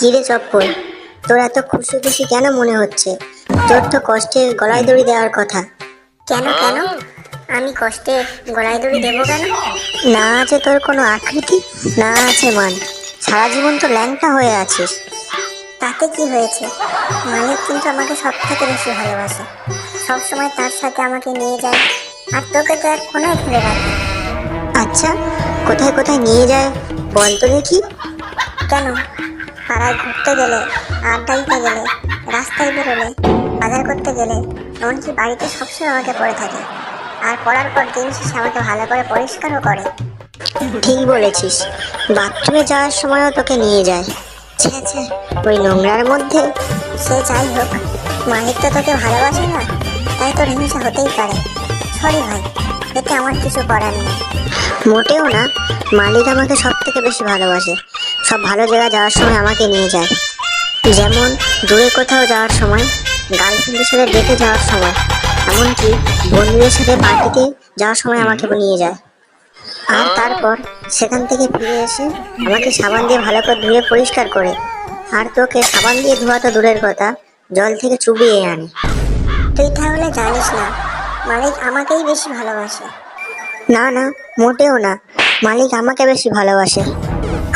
কিরে চপ্পল, তোর এত খুশি খুশি কেন মনে হচ্ছে? তোর তো কষ্টে গলায় দড়ি দেওয়ার কথা। কেন কেন আমি কষ্টে গলায় দড়ি দেবো কেন? না আছে তোর কোনো আকৃতি, না আছে মান, সারা জীবন তো ল্যাংটা হয়ে আছিস। তাতে কি হয়েছে? মালিক কিন্তু আমাকে সব থেকে বেশি ভালোবাসে, সবসময় তার সাথে আমাকে নিয়ে যায়, আর তোকে তো এক কোনায় ফেলে রাখে। আচ্ছা, কোথায় কোথায় নিয়ে যায় বল তো দেখি। কেন? পাড়ায় ঘুরতে গেলে, আড্ডা দিতে গেলে, রাস্তায় বেরোলে, বাজার করতে গেলে, এমনকি বাড়িতে সবসময় আমাকে পড়ে থাকে, আর পড়ার পর দিন শেষে আমাকে ভালো করে পরিষ্কারও করে। ঠিক বলেছিস, বাথরুমে যাওয়ার সময়ও তোকে নিয়ে যায়। ছে ছে, ওই নোংরার মধ্যে। সে যাই হোক, মালিক তো তোকে ভালোবাসে না, তাই তোর হিংসা হতেই পারে। সরি ভাই, এতে আমার কিছু করার নেই। মোটেও না, মালিক আমাকে সব থেকে বেশি ভালোবাসে। সব ভালো জায়গায় যাওয়ার সময় আমাকে নিয়ে যায়, যেমন দূরে কোথাও যাওয়ার সময়, গার্লফ্রেন্ডের সাথে ডেটে যাওয়ার সময়, এমনকি বন্ধুদের সাথে পার্টিতে যাওয়ার সময় আমাকে নিয়ে যায়। আর তারপর সেখান থেকে ফিরে এসে আমাকে সাবান দিয়ে ভালো করে ধুয়ে পরিষ্কার করে, আর তোকে সাবান দিয়ে ধোয়া তো দূরের কথা, জল থেকে চুবিয়ে আনে। তুই তাহলে জানিস না, মালিক আমাকেই বেশি ভালোবাসে। না না, মোটেও না, মালিক আমাকে বেশি ভালোবাসে।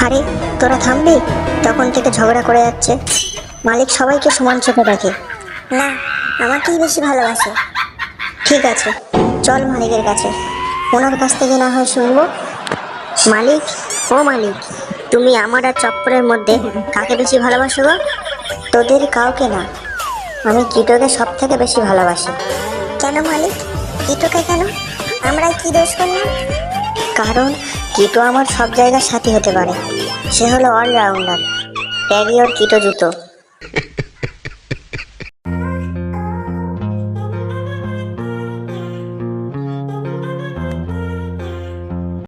আরে তোরা থামবি? তখন থেকে ঝগড়া করে যাচ্ছে। মালিক সবাইকে সমান চোখে দেখে। না, আমাকেই বেশি ভালোবাসে। ঠিক আছে, চল মালিকের কাছে, ওনার কাছ থেকে না হয় শুনবো। মালিক, ও মালিক, তুমি আমার আর চপ্পরের মধ্যে কাকে বেশি ভালোবাসো গো? তোদের কাউকে না, আমি কিটোকে সব থেকে বেশি ভালোবাসি। কেন মালিক? কিটোকে কেন? আমরা কি দোষ করলাম? কারণ কিটো আমার সব জায়গার সাথী হতে পারে। সে হলো অলরাউন্ডার, ট্যাগি ওর কিটো জুতো।